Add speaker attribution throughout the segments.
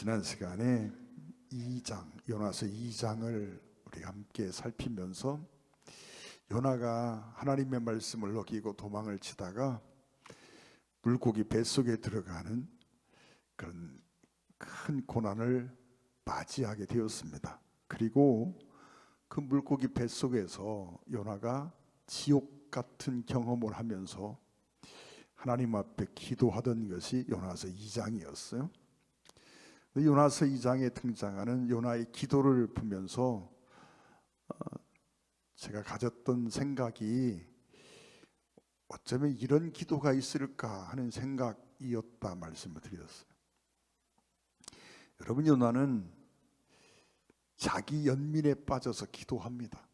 Speaker 1: 지난 시간에 요나서 2장을 우리 함께 살피면서 요나가 하나님의 말씀을 어기고 도망을 치다가 물고기 뱃속에 들어가는 그런 큰 고난을 맞이하게 되었습니다. 그리고 그 물고기 뱃속에서 요나가 지옥 같은 경험을 하면서 하나님 앞에 기도하던 것이 요나서 2장이었어요. 요나서 2장에 등장하는 요나의 기도를 보면서 제가 가졌던 생각이 어쩌면 이런 기도가 있을까 하는 생각이었다 말씀을 드렸어요. 여러분, 요나는 자기 연민에 빠져서 기도합니다.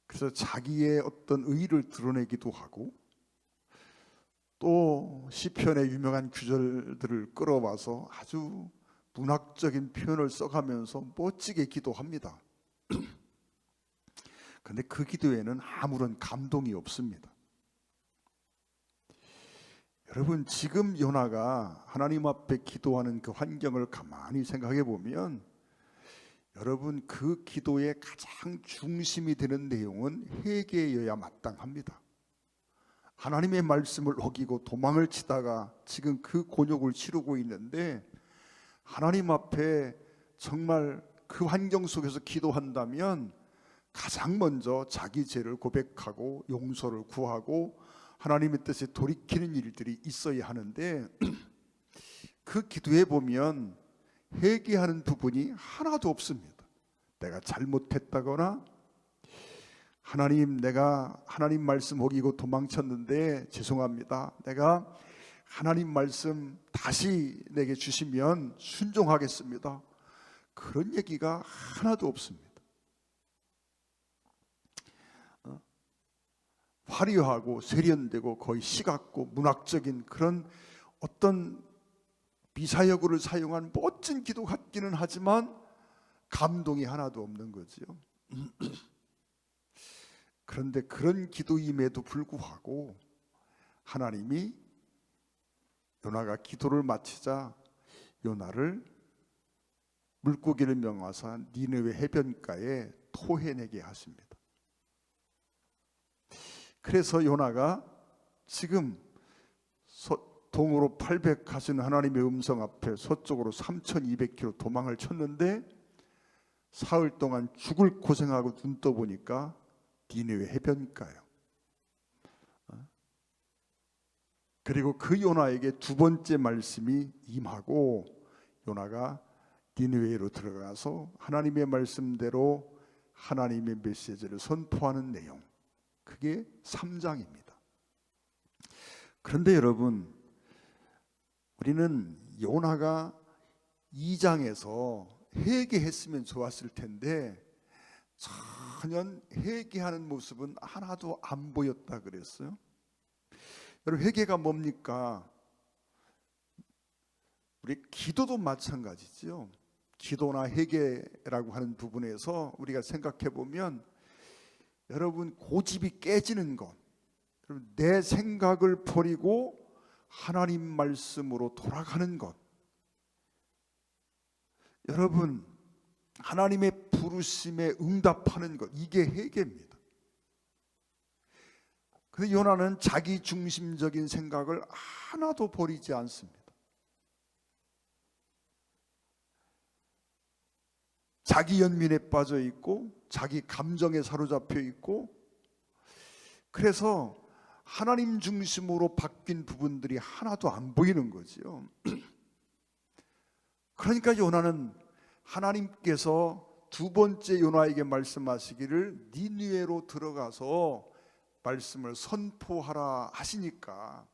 Speaker 1: 그래서 자기의 어떤 의의를 드러내기도 하고 또 시편의 유명한 구절들을 끌어와서 아주 문학적인 표현을 써가면서 멋지게 기도합니다. 그런데 그 기도에는 아무런 감동이 없습니다. 여러분, 지금 요나가 하나님 앞에 기도하는 그 환경을 가만히 생각해 보면 여러분, 그 기도의 가장 중심이 되는 내용은 회개여야 마땅합니다. 하나님의 말씀을 어기고 도망을 치다가 지금 그 곤욕을 치르고 있는데 하나님 앞에 정말 그 환경 속에서 기도한다면 가장 먼저 자기 죄를 고백하고 용서를 구하고 하나님의 뜻에 돌이키는 일들이 있어야 하는데 그 기도에 보면 회개하는 부분이 하나도 없습니다. 내가 잘못했다거나 하나님, 내가 하나님 말씀 어기고 도망쳤는데 죄송합니다. 내가 하나님 말씀 다시 내게 주시면 순종하겠습니다. 그런 얘기가 하나도 없습니다. 화려하고 세련되고 거의 시각고 문학적인 그런 어떤 미사여구를 사용한 멋진 기도 같기는 하지만 감동이 하나도 없는 거죠. 그런데 그런 기도임에도 불구하고 하나님이 요나가 기도를 마치자 요나를 물고기를 명하사 니느웨 해변가에 토해내게 하십니다. 그래서 요나가 지금 동으로 800 가시는 하나님의 음성 앞에 서쪽으로 3200km 도망을 쳤는데 사흘 동안 죽을 고생하고 눈 떠보니까 니느웨 해변가요. 그리고 그 요나에게 두 번째 말씀이 임하고 요나가 니느웨로 들어가서 하나님의 말씀대로 하나님의 메시지를 선포하는 내용, 그게 3장입니다. 그런데 여러분, 우리는 요나가 2장에서 회개했으면 좋았을 텐데 전혀 회개하는 모습은 하나도 안 보였다 그랬어요. 여러분, 회개가 뭡니까? 우리 기도도 마찬가지죠. 기도나 회개라고 하는 부분에서 우리가 생각해 보면 여러분, 고집이 깨지는 것, 내 생각을 버리고 하나님 말씀으로 돌아가는 것, 여러분, 하나님의 부르심에 응답하는 것, 이게 회개입니다. 그런데 요나는 자기 중심적인 생각을 하나도 버리지 않습니다. 자기 연민에 빠져 있고 자기 감정에 사로잡혀 있고, 그래서 하나님 중심으로 바뀐 부분들이 하나도 안 보이는 거죠. 그러니까 요나는 하나님께서 두 번째 요나에게 말씀하시기를 니느웨로 들어가서 말씀을 선포하라 하시니까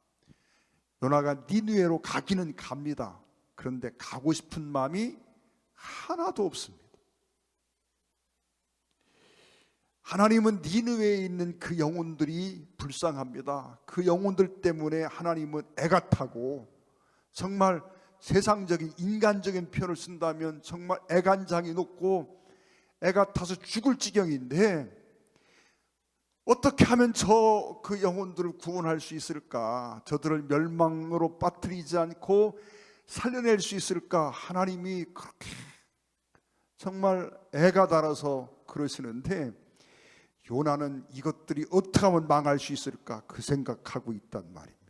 Speaker 1: 요나가 니느웨로 가기는 갑니다. 그런데 가고 싶은 마음이 하나도 없습니다. 하나님은 니느웨에 있는 그 영혼들이 불쌍합니다. 그 영혼들 때문에 하나님은 애가 타고, 정말 세상적인 인간적인 표현을 쓴다면 정말 애간장이 높고 애가 타서 죽을 지경인데 어떻게 하면 그 영혼들을 구원할 수 있을까? 저들을 멸망으로 빠뜨리지 않고 살려낼 수 있을까? 하나님이 그렇게 정말 애가 달아서 그러시는데, 요나는 이것들이 어떻게 하면 망할 수 있을까? 그 생각하고 있단 말입니다.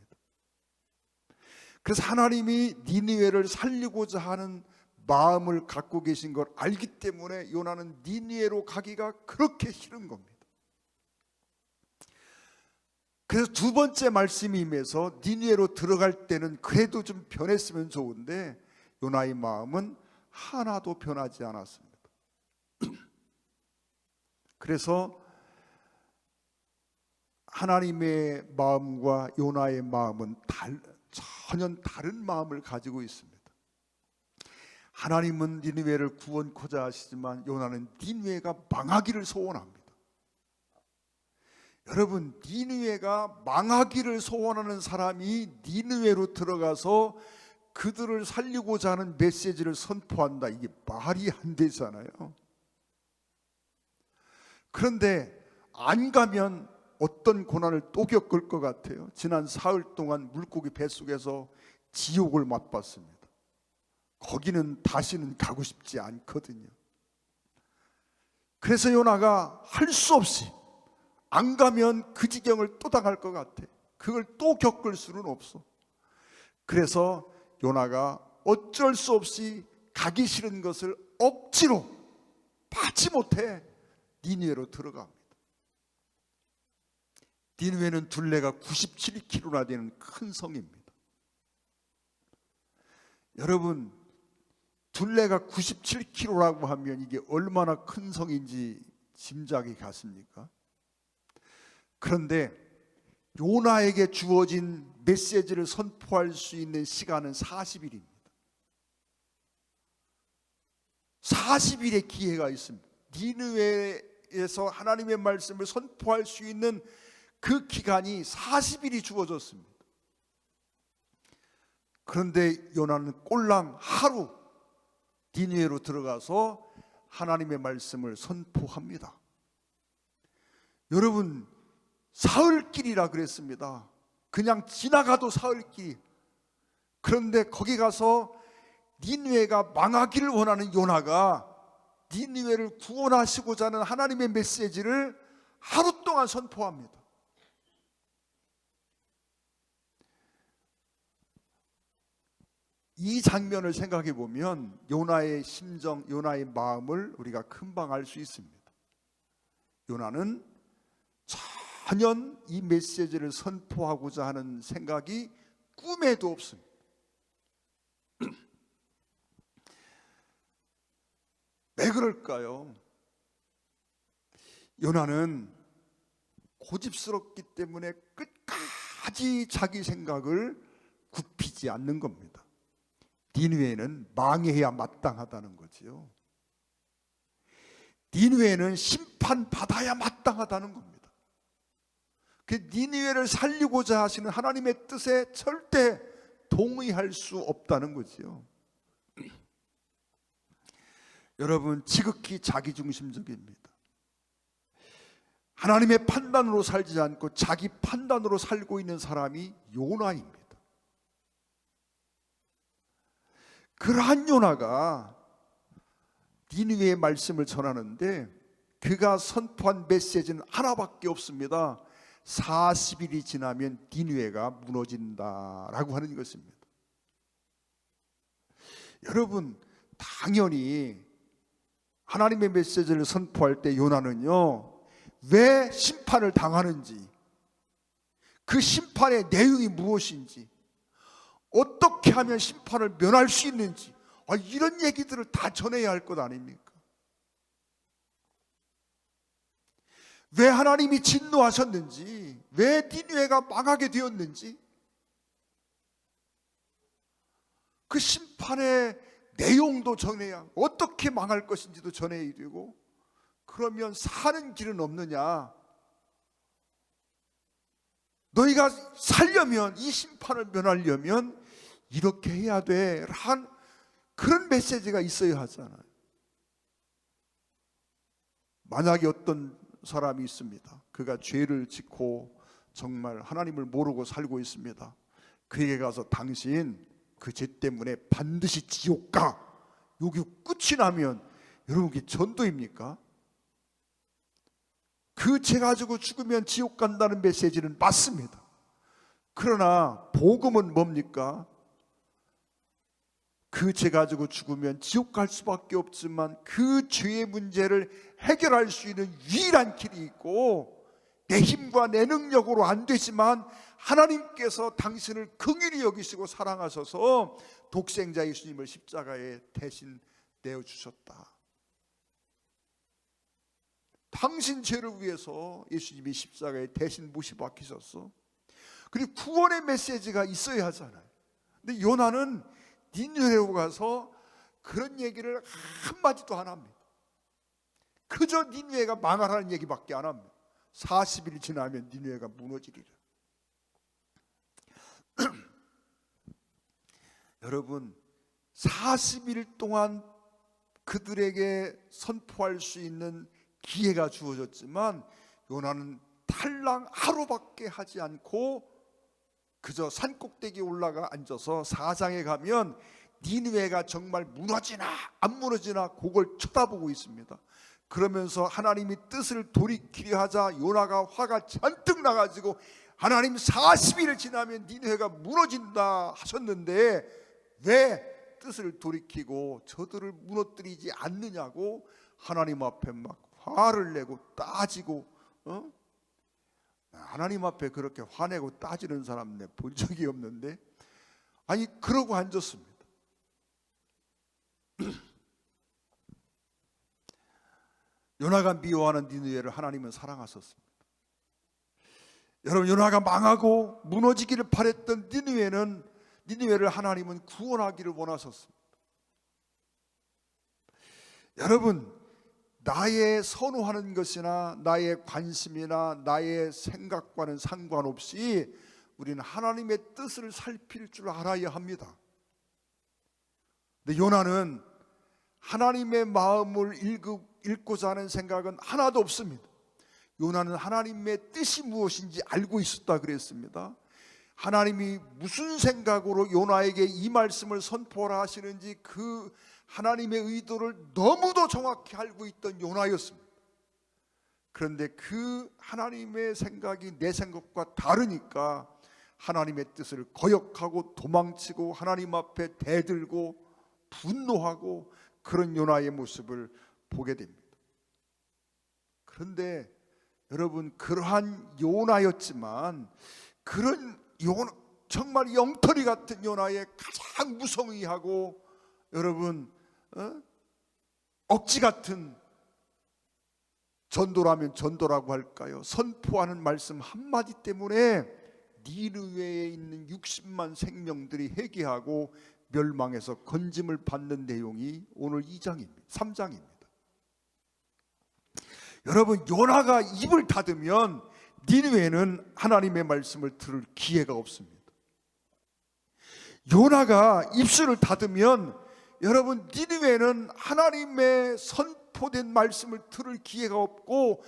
Speaker 1: 그래서 하나님이 니느웨를 살리고자 하는 마음을 갖고 계신 걸 알기 때문에 요나는 니느웨로 가기가 그렇게 싫은 겁니다. 그래서 두 번째 말씀이 임해서 니느웨로 들어갈 때는 그래도 좀 변했으면 좋은데, 요나의 마음은 하나도 변하지 않았습니다. 그래서 하나님의 마음과 요나의 마음은 전혀 다른 마음을 가지고 있습니다. 하나님은 니느웨를 구원코자 하시지만 요나는 니느웨가 망하기를 소원합니다. 여러분, 니느웨가 망하기를 소원하는 사람이 니느웨로 들어가서 그들을 살리고자 하는 메시지를 선포한다, 이게 말이 안 되잖아요. 그런데 안 가면 어떤 고난을 또 겪을 것 같아요? 지난 사흘 동안 물고기 뱃속에서 지옥을 맛봤습니다. 거기는 다시는 가고 싶지 않거든요. 그래서 요나가 할 수 없이 안 가면 그 지경을 또 당할 것 같아. 그걸 또 겪을 수는 없어. 그래서 요나가 어쩔 수 없이 가기 싫은 것을 억지로 마지못해 니느웨로 들어갑니다. 니느웨는 둘레가 97km나 되는 큰 성입니다. 여러분, 둘레가 97km라고 하면 이게 얼마나 큰 성인지 짐작이 가십니까? 그런데 요나에게 주어진 메시지를 선포할 수 있는 시간은 40일입니다. 40일의 기회가 있습니다. 니느웨에서 하나님의 말씀을 선포할 수 있는 그 기간이 40일이 주어졌습니다. 그런데 요나는 꼴랑 하루 니느웨로 들어가서 하나님의 말씀을 선포합니다. 여러분, 사흘길이라 그랬습니다. 그냥 지나가도 사흘길. 그런데 거기 가서 니느웨가 망하기를 원하는 요나가 니느웨를 구원하시고자 하는 하나님의 메시지를 하루 동안 선포합니다. 이 장면을 생각해 보면 요나의 심정, 요나의 마음을 우리가 금방 알 수 있습니다. 요나는 전혀 이 메시지를 선포하고자 하는 생각이 꿈에도 없습니다. 왜 그럴까요? 요나는 고집스럽기 때문에 끝까지 자기 생각을 굽히지 않는 겁니다. 니느웨는 망해야 마땅하다는 거지요. 니느웨는 심판받아야 마땅하다는 겁니다. 그 니느웨를 살리고자 하시는 하나님의 뜻에 절대 동의할 수 없다는 거지요. 여러분, 지극히 자기중심적입니다. 하나님의 판단으로 살지 않고 자기 판단으로 살고 있는 사람이 요나입니다. 그러한 요나가 니느웨의 말씀을 전하는데 그가 선포한 메시지는 하나밖에 없습니다. 40일이 지나면 니느웨가 무너진다라고 하는 것입니다. 여러분, 당연히 하나님의 메시지를 선포할 때 요나는요, 왜 심판을 당하는지, 그 심판의 내용이 무엇인지, 어떻게 하면 심판을 면할 수 있는지, 이런 얘기들을 다 전해야 할 것 아닙니까? 왜 하나님이 진노하셨는지, 왜 니느웨가 망하게 되었는지, 그 심판의 내용도 전해야, 어떻게 망할 것인지도 전해야 되고, 그러면 사는 길은 없느냐? 너희가 살려면, 이 심판을 면하려면 이렇게 해야 돼 라는 그런 메시지가 있어야 하잖아요. 만약에 어떤 사람이 있습니다. 그가 죄를 짓고 정말 하나님을 모르고 살고 있습니다. 그에게 가서 당신 그 죄 때문에 반드시 지옥 가. 여기 끝이 나면 여러분 그게 전도입니까? 그 죄 가지고 죽으면 지옥 간다는 메시지는 맞습니다. 그러나 복음은 뭡니까? 그 죄 가지고 죽으면 지옥 갈 수밖에 없지만 그 죄의 문제를 해결할 수 있는 유일한 길이 있고, 내 힘과 내 능력으로 안 되지만 하나님께서 당신을 긍휼히 여기시고 사랑하셔서 독생자 예수님을 십자가에 대신 내어주셨다. 당신 죄를 위해서 예수님이 십자가에 대신 못이 박히셨어. 그리고 구원의 메시지가 있어야 하잖아요. 근데 요나는 니느웨로 가서 그런 얘기를 한마디도 안 합니다. 그저 니느웨가 망하라는 얘기밖에 안 합니다. 40일 지나면 니느웨가 무너지리라. 여러분, 40일 동안 그들에게 선포할 수 있는 기회가 주어졌지만 요나는 탈랑 하루밖에 하지 않고 그저 산꼭대기에 올라가 앉아서 4장에 가면 니느웨가 정말 무너지나 안 무너지나 그걸 쳐다보고 있습니다. 그러면서 하나님이 뜻을 돌이키려 하자 요나가 화가 잔뜩 나가지고 하나님 40일을 지나면 니느웨가 무너진다 하셨는데 왜 뜻을 돌이키고 저들을 무너뜨리지 않느냐고 하나님 앞에 막 화를 내고 따지고, 하나님 앞에 그렇게 화내고 따지는 사람 내 본 적이 없는데, 아니 그러고 앉았습니다. 요나가 미워하는 니느웨를 하나님은 사랑하셨습니다. 여러분, 요나가 망하고 무너지기를 바랬던 니느웨를 하나님은 구원하기를 원하셨습니다. 여러분, 나의 선호하는 것이나 나의 관심이나 나의 생각과는 상관없이 우리는 하나님의 뜻을 살필 줄 알아야 합니다. 근데 요나는 하나님의 마음을 읽고자 하는 생각은 하나도 없습니다. 요나는 하나님의 뜻이 무엇인지 알고 있었다 그랬습니다. 하나님이 무슨 생각으로 요나에게 이 말씀을 선포하라 하시는지 그 하나님의 의도를 너무도 정확히 알고 있던 요나였습니다. 그런데 그 하나님의 생각이 내 생각과 다르니까 하나님의 뜻을 거역하고 도망치고 하나님 앞에 대들고 분노하고 그런 요나의 모습을 보게 됩니다. 그런데 여러분, 그러한 요나였지만 그런 정말 영털이 같은 요나의 가장 무성의하고 여러분 억지 같은 전도라면 전도라고 할까요? 선포하는 말씀 한마디 때문에 니느웨에 있는 60만 생명들이 회개하고 멸망해서 건짐을 받는 내용이 오늘 3장입니다. 여러분, 요나가 입을 닫으면 니느웨는 하나님의 말씀을 들을 기회가 없습니다. 요나가 입술을 닫으면 여러분, 니느웨는 하나님의 선포된 말씀을 들을 기회가 없고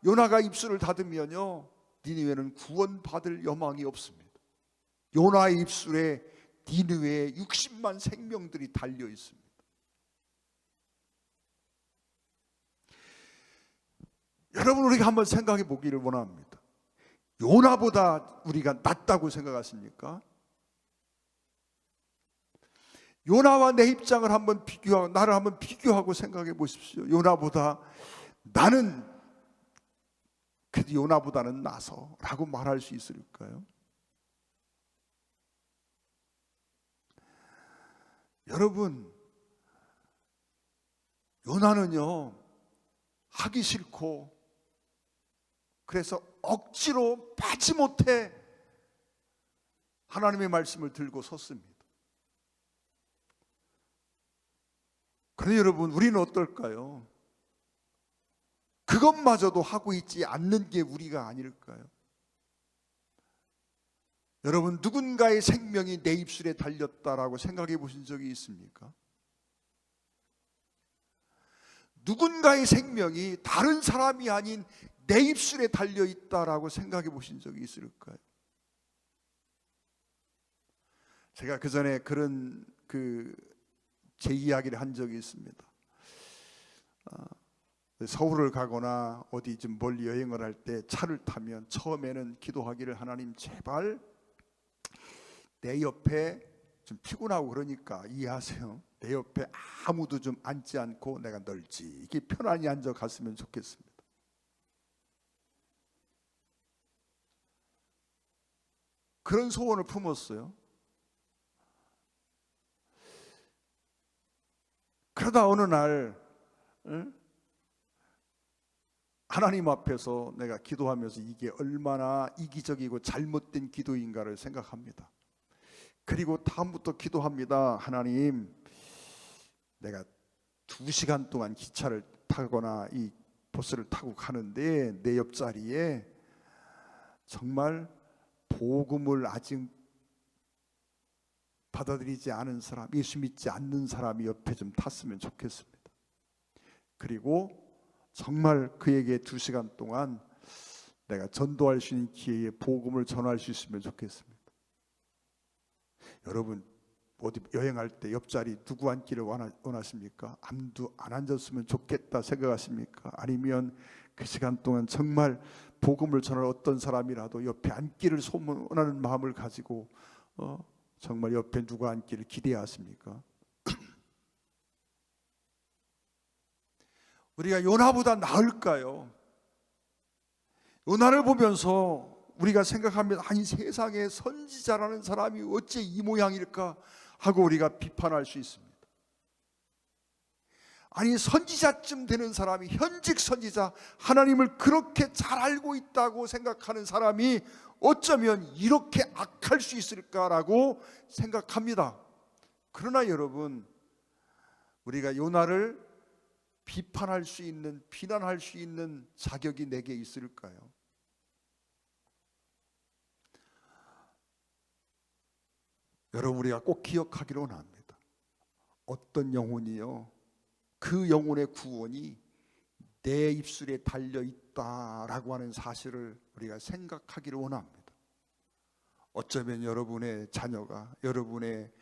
Speaker 1: 요나가 입술을 닫으면요 니느웨는 구원받을 여망이 없습니다. 요나의 입술에 니느웨의 60만 생명들이 달려 있습니다. 여러분, 우리가 한번 생각해 보기를 원합니다. 요나보다 우리가 낫다고 생각하십니까? 요나와 내 입장을 한번 나를 한번 비교하고 생각해 보십시오. 나는 그래도 요나보다는 나서라고 말할 수 있을까요? 여러분, 요나는요 하기 싫고 그래서 억지로 마지못해 하나님의 말씀을 들고 섰습니다. 그런데 여러분, 우리는 어떨까요? 그것마저도 하고 있지 않는 게 우리가 아닐까요? 여러분, 누군가의 생명이 내 입술에 달렸다라고 생각해 보신 적이 있습니까? 누군가의 생명이 다른 사람이 아닌 내 입술에 달려 있다라고 생각해 보신 적이 있을까요? 제가 그 전에 그런 제 이야기를 한 적이 있습니다. 서울을 가거나 어디 좀 멀리 여행을 할 때 차를 타면 처음에는 기도하기를, 하나님 제발 내 옆에 좀 피곤하고 그러니까 이해하세요. 내 옆에 아무도 좀 앉지 않고 내가 널찍이 편안히 앉아 갔으면 좋겠습니다. 그런 소원을 품었어요. 그러다 어느 날 하나님 앞에서 내가 기도하면서 이게 얼마나 이기적이고 잘못된 기도인가를 생각합니다. 그리고 다음부터 기도합니다. 하나님, 내가 2시간 동안 기차를 타거나 이 버스를 타고 가는데 내 옆자리에 정말 복음을 아직 받아들이지 않은 사람, 예수 믿지 않는 사람이 옆에 좀 탔으면 좋겠습니다. 그리고 정말 그에게 2시간 동안 내가 전도할 수 있는 기회에 복음을 전할 수 있으면 좋겠습니다. 여러분, 어디 여행할 때 옆자리 누구 앉기를 원하십니까? 아무도 안 앉았으면 좋겠다 생각하십니까? 아니면 그 시간 동안 정말 복음을 전할 어떤 사람이라도 옆에 앉기를 소원하는 마음을 가지고 정말 옆에 누가 앉기를 기대하십니까? 우리가 요나보다 나을까요? 요나를 보면서 우리가 생각합니다. 아니, 세상에 선지자라는 사람이 어째 이 모양일까 하고 우리가 비판할 수 있습니다. 아니, 선지자쯤 되는 사람이, 현직 선지자, 하나님을 그렇게 잘 알고 있다고 생각하는 사람이 어쩌면 이렇게 악할 수 있을까라고 생각합니다. 그러나 여러분, 우리가 요나를 비판할 수 있는, 비난할 수 있는 자격이 내게 있을까요? 여러분, 우리가 꼭 기억하기로 합니다. 어떤 영혼이요, 그 영혼의 구원이 내 입술에 달려있다라고 하는 사실을 우리가 생각하기를 원합니다. 어쩌면 여러분의 자녀가, 여러분의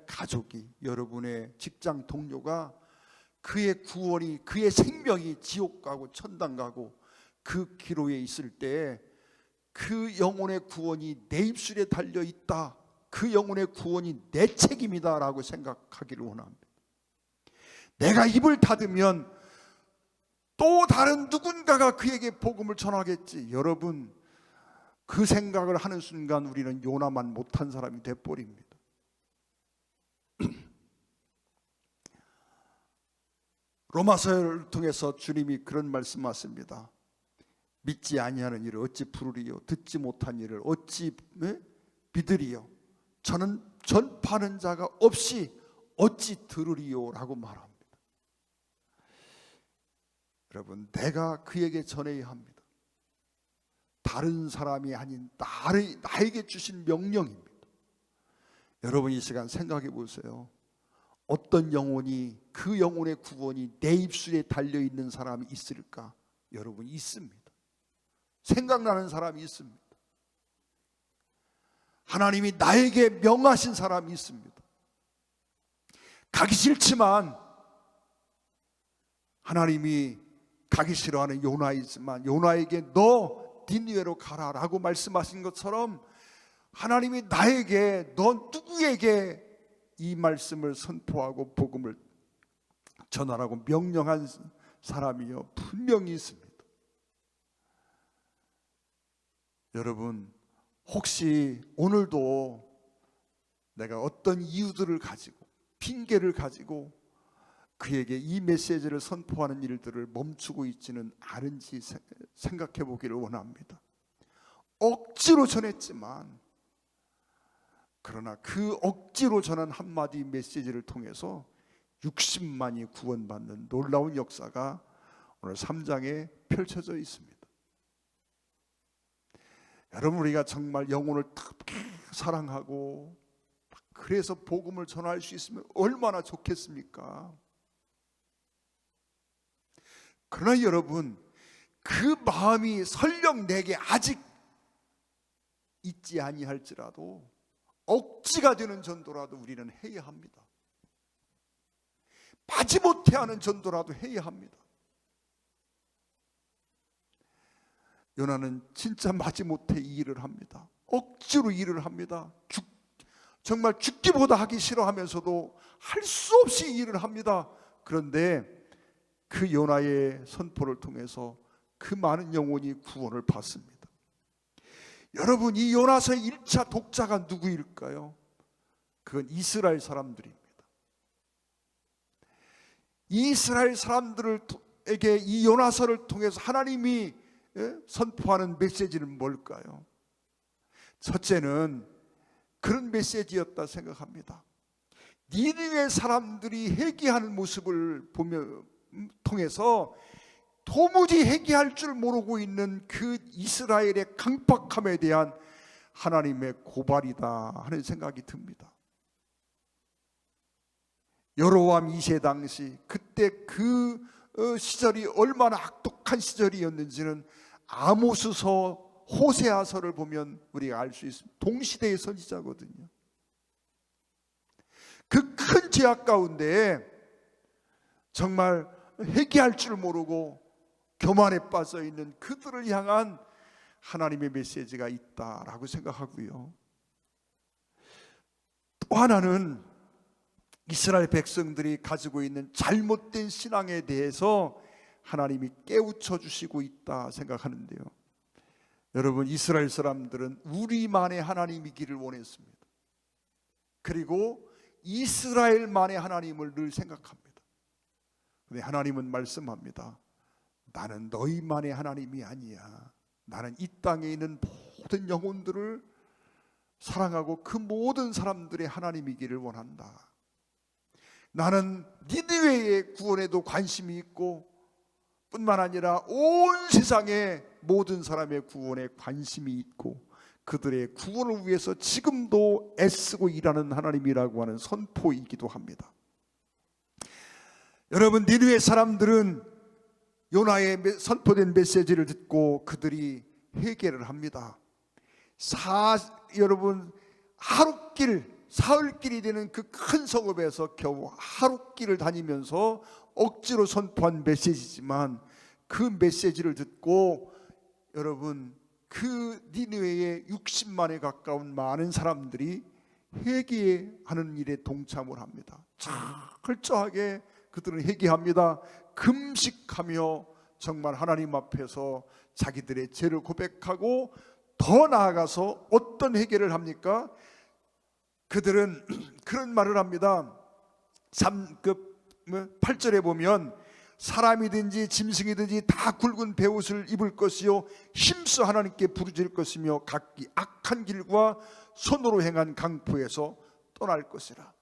Speaker 1: 가족이, 여러분의 직장 동료가 그의 구원이, 그의 생명이 지옥 가고 천당 가고 그 기로에 있을 때 그 영혼의 구원이 내 입술에 달려있다, 그 영혼의 구원이 내 책임이다 라고 생각하기를 원합니다. 내가 입을 닫으면 또 다른 누군가가 그에게 복음을 전하겠지. 여러분, 그 생각을 하는 순간 우리는 요나만 못한 사람이 돼버립니다. 로마서를 통해서 주님이 그런 말씀하십니다. 믿지 아니하는 일을 어찌 부르리요, 듣지 못한 일을 어찌 믿으리요, 저는 전파하는 자가 없이 어찌 들으리요 라고 말합니다. 여러분, 내가 그에게 전해야 합니다. 다른 사람이 아닌 나에게 주신 명령입니다. 여러분, 이 시간 생각해 보세요. 어떤 영혼이, 그 영혼의 구원이 내 입술에 달려있는 사람이 있을까? 여러분, 있습니다. 생각나는 사람이 있습니다. 하나님이 나에게 명하신 사람이 있습니다. 가기 싫지만 하나님이 가기 싫어하는 요나이지만 요나에게 너 니느웨로 가라 라고 말씀하신 것처럼 하나님이 나에게, 너 누구에게 이 말씀을 선포하고 복음을 전하라고 명령한 사람이요, 분명히 있습니다. 여러분, 혹시 오늘도 내가 어떤 이유들을 가지고, 핑계를 가지고 그에게 이 메시지를 선포하는 일들을 멈추고 있지는 않은지 생각해 보기를 원합니다. 억지로 전했지만, 그러나 그 억지로 전한 한마디 메시지를 통해서 60만이 구원받는 놀라운 역사가 오늘 3장에 펼쳐져 있습니다. 여러분, 우리가 정말 영혼을 특히 사랑하고 그래서 복음을 전할 수 있으면 얼마나 좋겠습니까? 그러나 여러분, 그 마음이 설령 내게 아직 있지 아니할지라도 억지가 되는 전도라도 우리는 해야 합니다. 마지못해 하는 전도라도 해야 합니다. 요나는 진짜 마지못해 이 일을 합니다. 억지로 일을 합니다. 정말 죽기보다 하기 싫어하면서도 할 수 없이 일을 합니다. 그런데 그 요나의 선포를 통해서 그 많은 영혼이 구원을 받습니다. 여러분, 이 요나서의 1차 독자가 누구일까요? 그건 이스라엘 사람들입니다. 이스라엘 사람들에게 이 요나서를 통해서 하나님이 선포하는 메시지는 뭘까요? 첫째는 그런 메시지였다 생각합니다. 니느웨 사람들이 회개하는 모습을 통해서 도무지 회개할 줄 모르고 있는 그 이스라엘의 강팍함에 대한 하나님의 고발이다 하는 생각이 듭니다. 여로보암 2세 당시 그때 그 시절이 얼마나 악독한 시절이었는지는 아모스서, 호세아서를 보면 우리가 알 수 있습니다. 동시대의 선지자거든요. 그 큰 죄악 가운데 정말 회개할 줄 모르고 교만에 빠져 있는 그들을 향한 하나님의 메시지가 있다라고 생각하고요. 또 하나는 이스라엘 백성들이 가지고 있는 잘못된 신앙에 대해서 하나님이 깨우쳐 주시고 있다 생각하는데요. 여러분, 이스라엘 사람들은 우리만의 하나님이기를 원했습니다. 그리고 이스라엘만의 하나님을 늘 생각합니다. 그런데 하나님은 말씀합니다. 나는 너희만의 하나님이 아니야. 나는 이 땅에 있는 모든 영혼들을 사랑하고 그 모든 사람들의 하나님이기를 원한다. 나는 니느웨의 구원에도 관심이 있고 뿐만 아니라 온 세상의 모든 사람의 구원에 관심이 있고 그들의 구원을 위해서 지금도 애쓰고 일하는 하나님이라고 하는 선포이기도 합니다. 여러분, 니느웨 사람들은 요나의 선포된 메시지를 듣고 그들이 회개를 합니다. 여러분, 사흘길이 되는 그 큰 성읍에서 겨우 하룻길을 다니면서 억지로 선포한 메시지지만 그 메시지를 듣고 여러분, 그 니느웨의 60만에 가까운 많은 사람들이 회개하는 일에 동참을 합니다. 철저하게 그들은 회개합니다. 금식하며 정말 하나님 앞에서 자기들의 죄를 고백하고 더 나아가서 어떤 회개를 합니까? 그들은 그런 말을 합니다. 8절에 보면 사람이든지 짐승이든지 다 굵은 베옷을 입을 것이요 힘써 하나님께 부르짖을 것이며 각기 악한 길과 손으로 행한 강포에서 떠날 것이라.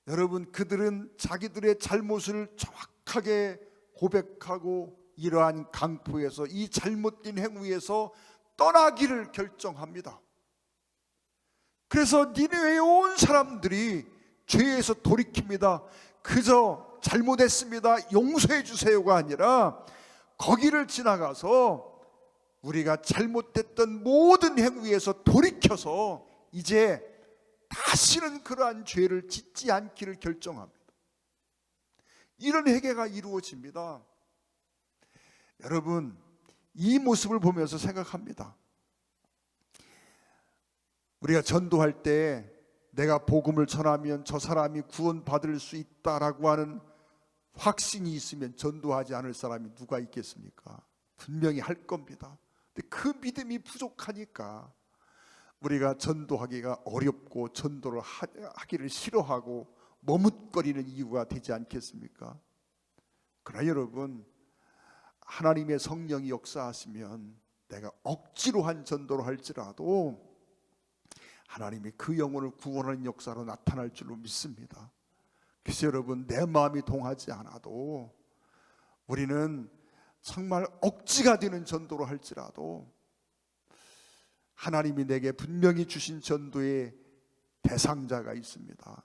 Speaker 1: 여러분, 그들은 자기들의 잘못을 정확하게 고백하고 이러한 강포에서, 이 잘못된 행위에서 떠나기를 결정합니다. 그래서 니느웨에 온 사람들이 죄에서 돌이킵니다. 그저 잘못했습니다, 용서해 주세요가 아니라 거기를 지나가서 우리가 잘못했던 모든 행위에서 돌이켜서 이제 다시는 그러한 죄를 짓지 않기를 결정합니다. 이런 회개가 이루어집니다. 여러분, 이 모습을 보면서 생각합니다. 우리가 전도할 때 내가 복음을 전하면 저 사람이 구원받을 수 있다라고 하는 확신이 있으면 전도하지 않을 사람이 누가 있겠습니까? 분명히 할 겁니다. 근데 그 믿음이 부족하니까 우리가 전도하기가 어렵고 전도를 하기를 싫어하고 머뭇거리는 이유가 되지 않겠습니까? 그러나 여러분, 하나님의 성령이 역사하시면 내가 억지로 한 전도를 할지라도 하나님이 그 영혼을 구원하는 역사로 나타날 줄로 믿습니다. 그래서 여러분, 내 마음이 동하지 않아도 우리는 정말 억지가 되는 전도로 할지라도 하나님이 내게 분명히 주신 전도의 대상자가 있습니다.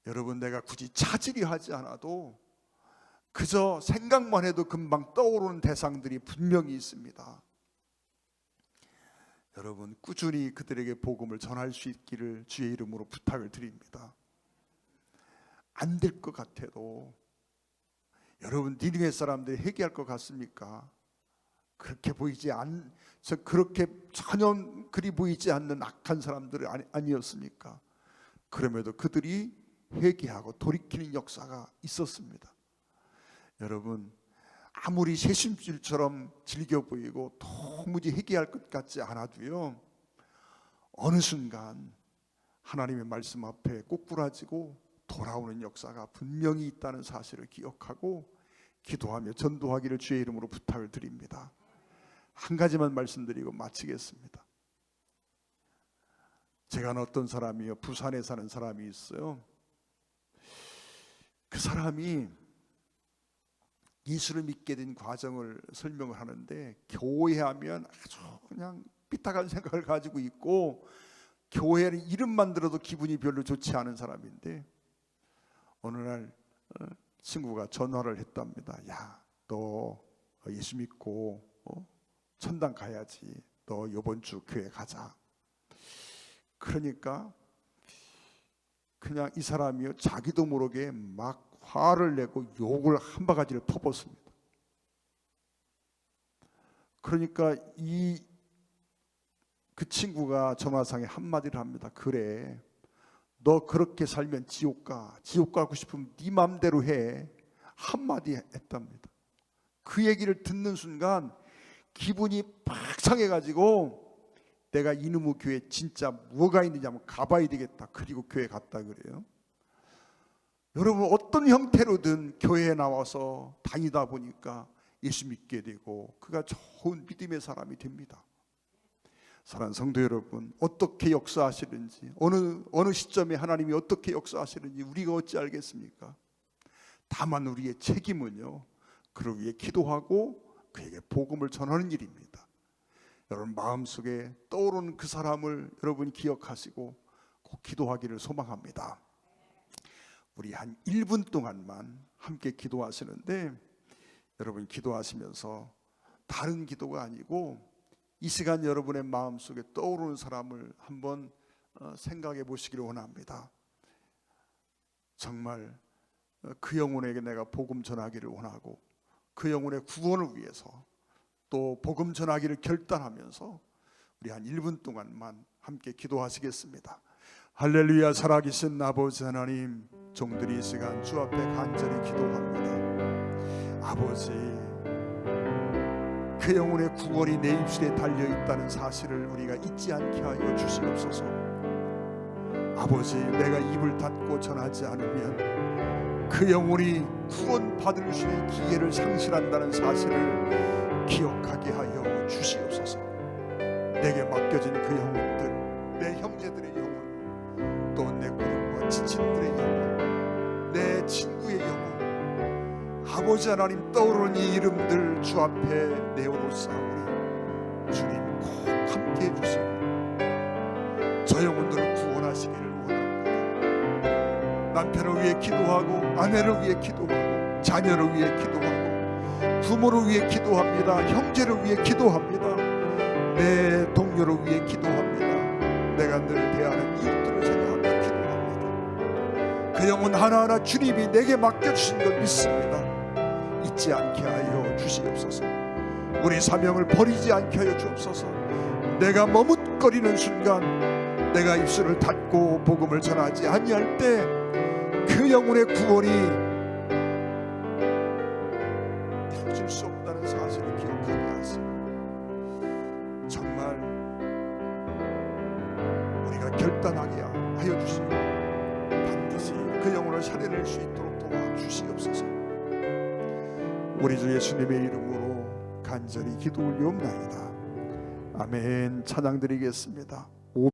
Speaker 1: 여러분, 내가 굳이 찾으려 하지 않아도 그저 생각만 해도 금방 떠오르는 대상들이 분명히 있습니다. 여러분 꾸준히 그들에게 복음을 전할 수 있기를 주의 이름으로 부탁을 드립니다. 안 될 것 같아도 여러분 니느웨 사람들이 회개할 것 같습니까? 그렇게 그렇게 전혀 그리 보이지 않는 악한 사람들이 아니었습니까? 그럼에도 그들이 회개하고 돌이키는 역사가 있었습니다. 여러분 아무리 새심줄처럼 즐겨 보이고 도무지 회개할 것 같지 않아도요, 어느 순간 하나님의 말씀 앞에 꼬꾸라지고 돌아오는 역사가 분명히 있다는 사실을 기억하고 기도하며 전도하기를 주의 이름으로 부탁을 드립니다. 한 가지만 말씀드리고 마치겠습니다. 제가 아는 어떤 사람이요, 부산에 사는 사람이 있어요. 그 사람이 예수를 믿게 된 과정을 설명을 하는데, 교회 하면 아주 그냥 삐딱한 생각을 가지고 있고 교회는 이름만 들어도 기분이 별로 좋지 않은 사람인데, 어느 날 친구가 전화를 했답니다. 야, 너 예수 믿고 천당 가야지. 너 이번 주 교회 가자. 그러니까 그냥 이 사람이요, 자기도 모르게 막 화를 내고 욕을 한 바가지를 퍼붓습니다. 그러니까 그 친구가 전화상에 한마디를 합니다. 그래, 너 그렇게 살면 지옥 가. 지옥 가고 싶으면 네 맘대로 해. 한마디 했답니다. 그 얘기를 듣는 순간 기분이 팍 상해가지고 내가 이놈의 교회 진짜 뭐가 있는지 한번 가봐야 되겠다. 그리고 교회 갔다 그래요. 여러분 어떤 형태로든 교회에 나와서 다니다 보니까 예수 믿게 되고 그가 좋은 믿음의 사람이 됩니다. 사랑하는 성도 여러분, 어떻게 역사하시는지, 어느 시점에 하나님이 어떻게 역사하시는지 우리가 어찌 알겠습니까? 다만 우리의 책임은요, 그를 위해 기도하고 그에게 복음을 전하는 일입니다. 여러분 마음속에 떠오르는 그 사람을 여러분 기억하시고 꼭 기도하기를 소망합니다. 우리 한 1분 동안만 함께 기도하시는데, 여러분 기도하시면서 다른 기도가 아니고 이 시간 여러분의 마음속에 떠오르는 사람을 한번 생각해 보시기를 원합니다. 정말 그 영혼에게 내가 복음 전하기를 원하고 그 영혼의 구원을 위해서 또 복음 전하기를 결단하면서 우리 한 1분 동안만 함께 기도하시겠습니다. 할렐루야. 살아계신 아버지 하나님, 종들이 이 시간 주 앞에 간절히 기도합니다. 아버지, 그 영혼의 구원이 내 입술에 달려있다는 사실을 우리가 잊지 않게 하여 주시옵소서. 아버지, 내가 입을 닫고 전하지 않으면 그 영혼이 구원받을 수 있는 기회를 상실한다는 사실을 기억하게 하여 주시옵소서. 내게 맡겨진 그 영혼들, 내 형제들의 영혼, 또 내 구름과 지친들의 영혼, 내 친구의 영혼, 아버지 하나님, 떠오르는 이 이름들 주 앞에 내어놓사오니 주님 꼭 함께해 주시고 저 영혼들을 구원하시기를 원합니다. 남편을 위해 기도하고, 아내를 위해 기도하고, 자녀를 위해 기도하고, 부모를 위해 기도합니다. 형제를 위해 기도합니다. 내 동료를 위해 기도합니다. 내가 늘 대하는 이웃들을 생각하며 기도합니다. 그 영혼 하나하나 주님이 내게 맡겨주신 걸 믿습니다. 잊지 않게 하여 주시옵소서. 우리 사명을 버리지 않게 하여 주옵소서. 내가 머뭇거리는 순간, 내가 입술을 닫고 복음을 전하지 아니할 때 그 영혼의 구원이 이루어질 수 없다는 사실을 기억하게 하세요. 정말 우리가 결단하게 하여 주시고 반드시 그 영혼을 살려낼 수 있도록 도와주시옵소서. 우리 주 예수님의 이름으로 간절히 기도 올리옵나이다. 아멘. 찬양 드리겠습니다.